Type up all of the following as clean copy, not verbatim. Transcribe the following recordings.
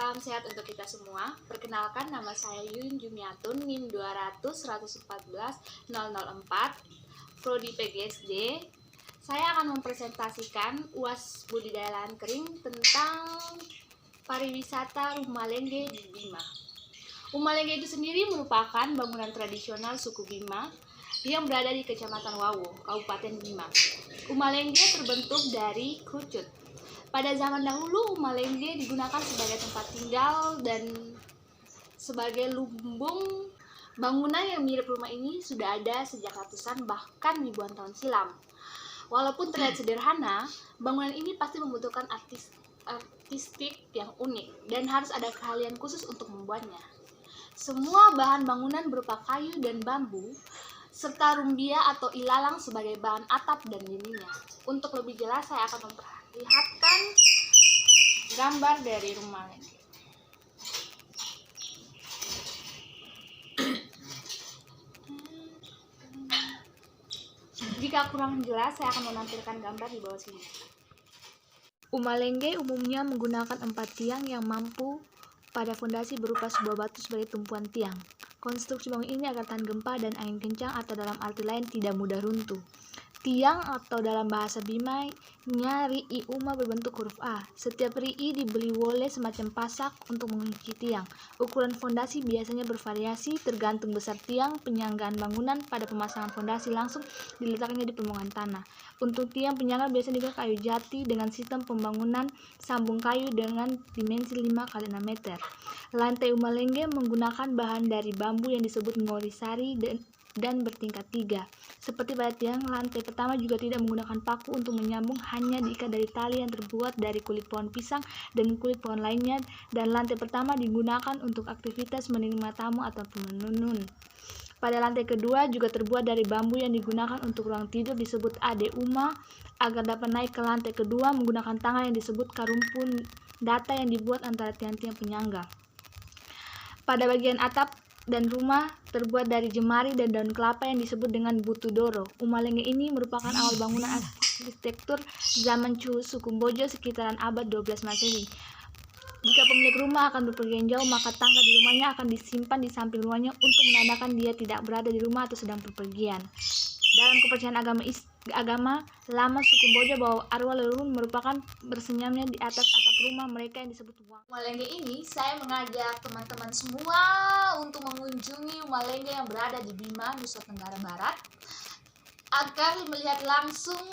Salam sehat untuk kita semua. Perkenalkan, nama saya Yun Jumiatun, NIM 200-114-004, Prodi PGSD. Saya akan mempresentasikan UAS Budidaya Lahan Kering tentang pariwisata Rumah Lengge di Bima. Rumah Lengge itu sendiri merupakan bangunan tradisional suku Bima yang berada di Kecamatan Wawo, Kabupaten Bima. Rumah Lengge terbentuk dari kerucut. Pada zaman dahulu, rumah lengge digunakan sebagai tempat tinggal dan sebagai lumbung. Bangunan yang mirip rumah ini sudah ada sejak ratusan bahkan ribuan tahun silam. Walaupun terlihat sederhana, bangunan ini pasti membutuhkan artistik yang unik dan harus ada keahlian khusus untuk membuatnya. Semua bahan bangunan berupa kayu dan bambu, serta rumbia atau ilalang sebagai bahan atap dan dindingnya. Untuk lebih jelas, saya akan memperlihatkan gambar dari rumah lengge. Jika kurang jelas, saya akan menampilkan gambar di bawah sini. Rumah lengge umumnya menggunakan 4 tiang yang mampu pada fondasi berupa sebuah batu sebagai tumpuan tiang. Konstruksi bangunan ini agar tahan gempa dan angin kencang atau dalam arti lain tidak mudah runtuh. Tiang atau dalam bahasa Bima-nya ri'i uma berbentuk huruf A. Setiap ri'i dibeli wole semacam pasak untuk mengunci tiang. Ukuran fondasi biasanya bervariasi tergantung besar tiang. Penyanggaan bangunan pada pemasangan fondasi langsung diletakkannya di permukaan tanah. Untuk tiang penyangga biasanya digunakan kayu jati dengan sistem pembangunan sambung kayu dengan dimensi 5 x 6 meter. Lantai rumah lengge menggunakan bahan dari bambu yang disebut ngorisari dan bertingkat 3. Seperti pada tiang lantai pertama juga tidak menggunakan paku untuk menyambung, hanya diikat dari tali yang terbuat dari kulit pohon pisang dan kulit pohon lainnya, dan lantai pertama digunakan untuk aktivitas menerima tamu atau menenun. Pada lantai kedua juga terbuat dari bambu yang digunakan untuk ruang tidur disebut ade uma. Agar dapat naik ke lantai kedua menggunakan tangga yang disebut karumpun data yang dibuat antara tiang-tiang penyangga. Pada bagian atap dan rumah terbuat dari jemari dan daun kelapa yang disebut dengan butudoro. Rumah lengge ini merupakan awal bangunan arsitektur zaman Sukumbojo sekitaran abad 12 Masehi. Jika pemilik rumah akan berpergian jauh, maka tangga di rumahnya akan disimpan di samping rumahnya untuk menandakan dia tidak berada di rumah atau sedang berpergian. Dalam kepercayaan agama lama Sukumbojo bahwa arwah leluhur merupakan bersenyamnya di atas atap rumah mereka yang disebut wang. Rumah lengge ini saya mengajak teman-teman semua untuk mengunjungi rumah lengge yang berada di Bima, Nusa Tenggara Barat, agar melihat langsung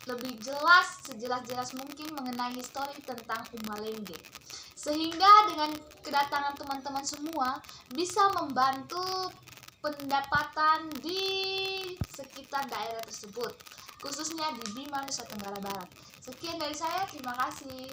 lebih jelas, sejelas-jelas mungkin mengenai histori tentang rumah lengge. Sehingga dengan kedatangan teman-teman semua bisa membantu pendapatan di sekitar daerah tersebut, khususnya di Bima, Nusa Tenggara Barat. Sekian dari saya, terima kasih.